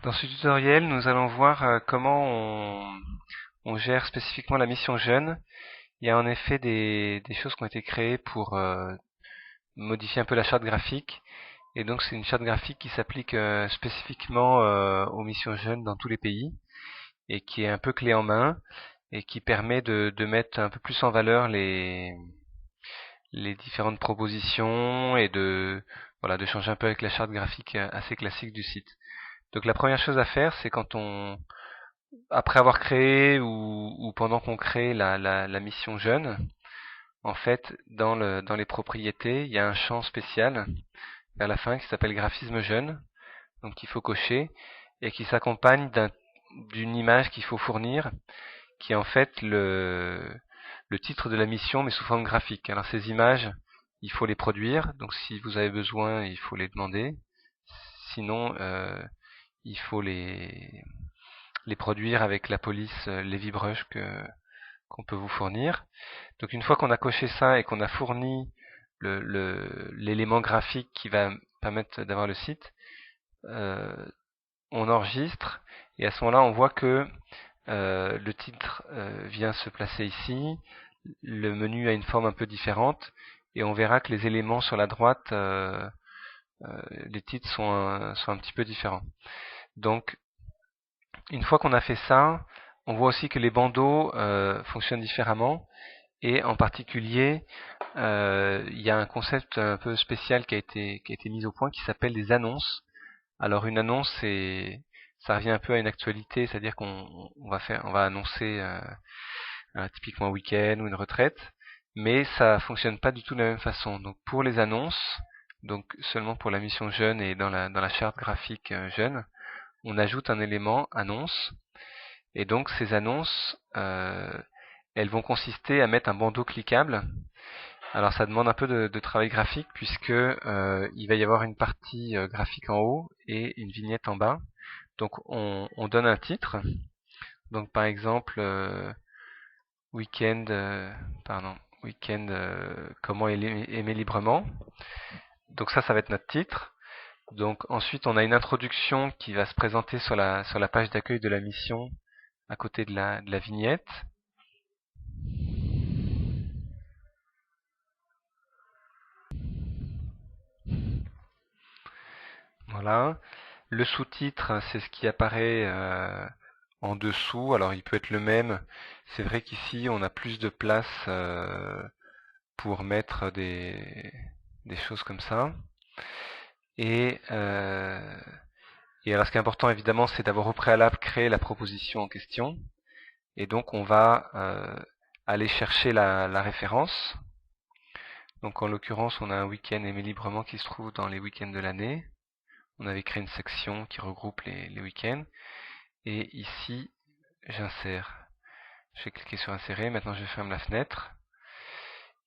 Dans ce tutoriel, nous allons voir comment on gère spécifiquement la mission jeune. Il y a en effet des choses qui ont été créées pour modifier un peu la charte graphique. Et donc c'est une charte graphique qui s'applique spécifiquement aux missions jeunes dans tous les pays et qui est un peu clé en main et qui permet de mettre un peu plus en valeur les différentes propositions et voilà, de changer un peu avec la charte graphique assez classique du site. Donc la première chose à faire, c'est après avoir créé ou pendant qu'on crée la mission jeune, en fait, dans les propriétés, il y a un champ spécial vers la fin qui s'appelle graphisme jeune, donc qu'il faut cocher et qui s'accompagne d'une image qu'il faut fournir, qui est en fait le titre de la mission mais sous forme graphique. Alors ces images, il faut les produire, donc si vous avez besoin, il faut les demander. Sinon, il faut les produire avec la police LeviBrush qu'on peut vous fournir. Donc une fois qu'on a coché ça et qu'on a fourni l'élément graphique qui va permettre d'avoir le site, on enregistre et à ce moment-là on voit que le titre vient se placer ici, le menu a une forme un peu différente et on verra que les éléments sur la droite, les titres sont un petit peu différents. Donc une fois qu'on a fait ça, on voit aussi que les bandeaux fonctionnent différemment et en particulier il y a un concept un peu spécial qui a été mis au point qui s'appelle des annonces. Alors une annonce, ça revient un peu à une actualité, c'est-à-dire on va annoncer typiquement un week-end ou une retraite, mais ça fonctionne pas du tout de la même façon. Donc pour les annonces, donc seulement pour la mission jeune et dans la charte graphique jeune, on ajoute un élément annonce et donc ces annonces, elles vont consister à mettre un bandeau cliquable. Alors ça demande un peu de travail graphique puisque il va y avoir une partie graphique en haut et une vignette en bas. Donc on donne un titre. Donc par exemple week-end, week-end comment aimer librement. Donc ça va être notre titre. Donc ensuite on a une introduction qui va se présenter sur la page d'accueil de la mission à côté de la vignette. Voilà. Le sous-titre, c'est ce qui apparaît en dessous. Alors il peut être le même. C'est vrai qu'ici on a plus de place pour mettre des choses comme ça. Et, euh, et alors ce qui est important évidemment, c'est d'avoir au préalable créé la proposition en question. Et donc on va aller chercher la référence. Donc en l'occurrence, on a un week-end aimé librement qui se trouve dans les week-ends de l'année. On avait créé une section qui regroupe les week-ends. Et ici, j'insère. Je vais cliquer sur insérer. Maintenant, je ferme la fenêtre.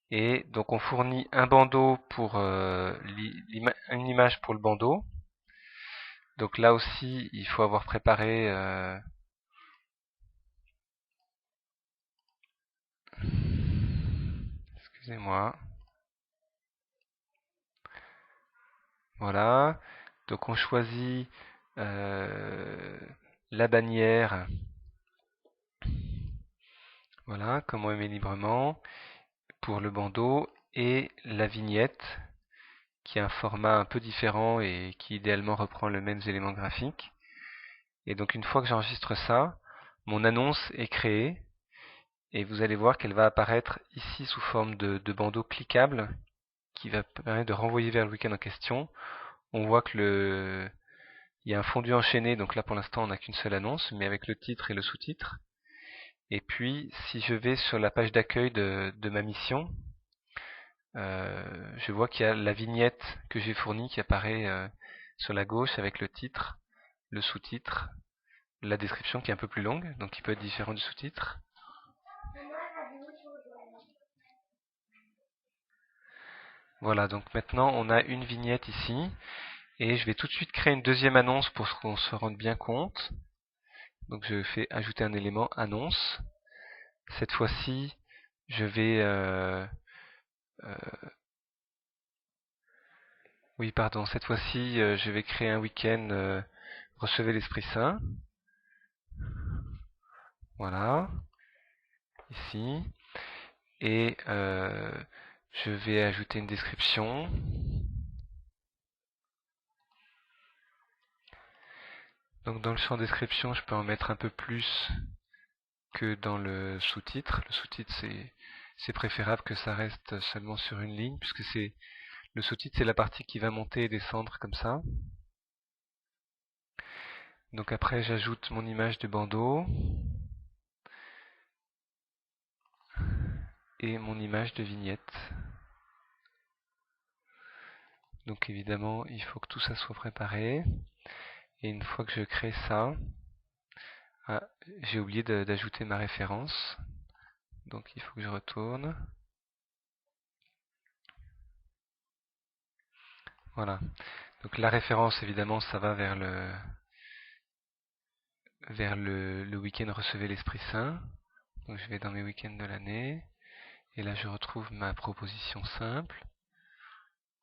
Et donc, on fournit un bandeau pour une image pour le bandeau. Donc là aussi, il faut avoir préparé. Excusez-moi. Voilà. Donc, on choisit la bannière. Voilà, comment aimer librement pour le bandeau et la vignette qui a un format un peu différent et qui idéalement reprend les mêmes éléments graphiques. Et donc une fois que j'enregistre ça, mon annonce est créée et vous allez voir qu'elle va apparaître ici sous forme de bandeau cliquable qui va permettre de renvoyer vers le week-end en question. On voit que il y a un fondu enchaîné, donc là pour l'instant on n'a qu'une seule annonce, mais avec le titre et le sous-titre. Et puis si je vais sur la page d'accueil de ma mission, je vois qu'il y a la vignette que j'ai fournie qui apparaît sur la gauche avec le titre, le sous-titre, la description qui est un peu plus longue, donc qui peut être différent du sous-titre. Voilà, donc maintenant on a une vignette ici, et je vais tout de suite créer une deuxième annonce pour qu'on se rende bien compte. Donc je fais ajouter un élément annonce. Cette fois-ci, je vais oui, pardon, cette fois-ci je vais créer un week-end recevez l'Esprit Saint. Voilà, ici. Et je vais ajouter une description. Donc dans le champ description, je peux en mettre un peu plus que dans le sous-titre. Le sous-titre, c'est préférable que ça reste seulement sur une ligne, puisque le sous-titre, c'est la partie qui va monter et descendre comme ça. Donc après, j'ajoute mon image de bandeau et mon image de vignette. Donc évidemment, il faut que tout ça soit préparé. Et une fois que je crée ça, j'ai oublié d'ajouter ma référence. Donc il faut que je retourne. Voilà. Donc la référence, évidemment, ça va vers le week-end Recevez l'Esprit Saint. Donc je vais dans mes week-ends de l'année. Et là, je retrouve ma proposition simple.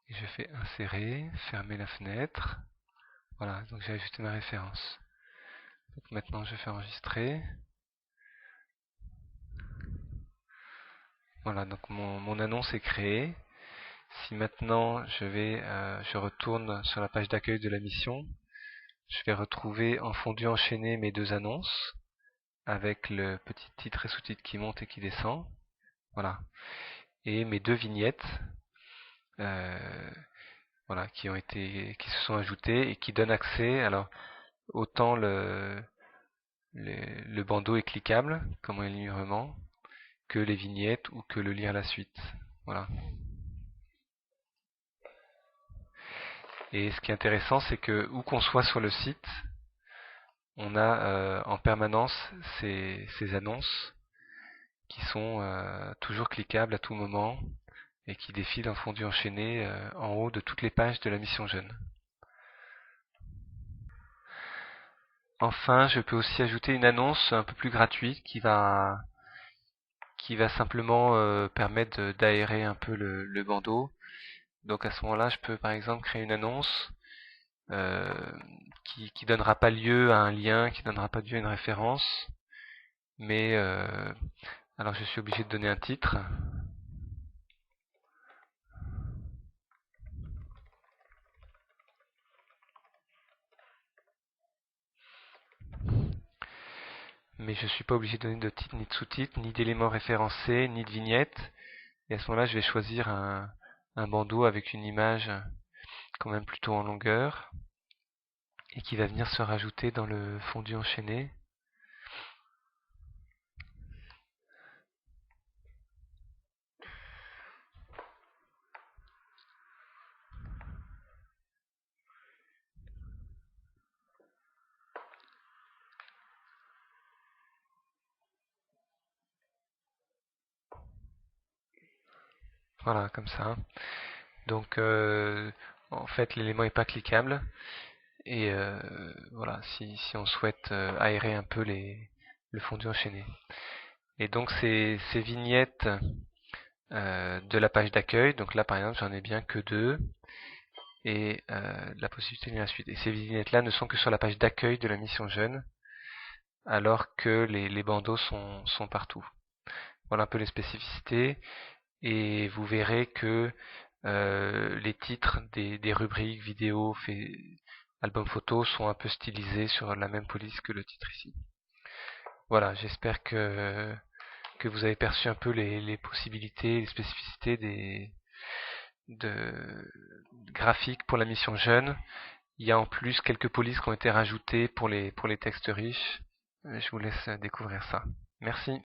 Et je fais insérer, fermer la fenêtre. Voilà, donc j'ai ajouté ma référence. Donc maintenant, je fais enregistrer. Voilà, donc mon annonce est créée. Si maintenant je retourne sur la page d'accueil de la mission, je vais retrouver en fondu enchaîné mes deux annonces avec le petit titre et sous-titre qui monte et qui descend. Voilà. Et mes deux vignettes voilà, qui se sont ajoutées et qui donnent accès. Alors autant le bandeau est cliquable comme un librement que les vignettes ou que le lire à la suite. Voilà. Et ce qui est intéressant, c'est que où qu'on soit sur le site, on a en permanence ces annonces qui sont toujours cliquables à tout moment et qui défilent en fondu enchaîné en haut de toutes les pages de la mission jeune. Enfin, je peux aussi ajouter une annonce un peu plus gratuite qui va simplement permettre d'aérer un peu le bandeau. Donc à ce moment-là, je peux par exemple créer une annonce qui donnera pas lieu à un lien, qui donnera pas lieu à une référence, mais alors je suis obligé de donner un titre. Mais je ne suis pas obligé de donner de titre, ni de sous-titre, ni d'éléments référencés, ni de vignette. Et à ce moment-là, je vais choisir un bandeau avec une image quand même plutôt en longueur et qui va venir se rajouter dans le fondu enchaîné. Voilà, comme ça. Donc, en fait, l'élément n'est pas cliquable. Et voilà, si on souhaite aérer un peu le fondu enchaîné. Et donc, ces vignettes de la page d'accueil, donc là, par exemple, j'en ai bien que deux. Et la possibilité de lire la suite. Et ces vignettes-là ne sont que sur la page d'accueil de la mission jeune, alors que les bandeaux sont partout. Voilà un peu les spécificités. Et vous verrez que les titres des rubriques vidéo, album photo sont un peu stylisés sur la même police que le titre ici. Voilà, j'espère que vous avez perçu un peu les possibilités, les spécificités de graphiques pour la mission jeune. Il y a en plus quelques polices qui ont été rajoutées pour les textes riches. Je vous laisse découvrir ça. Merci.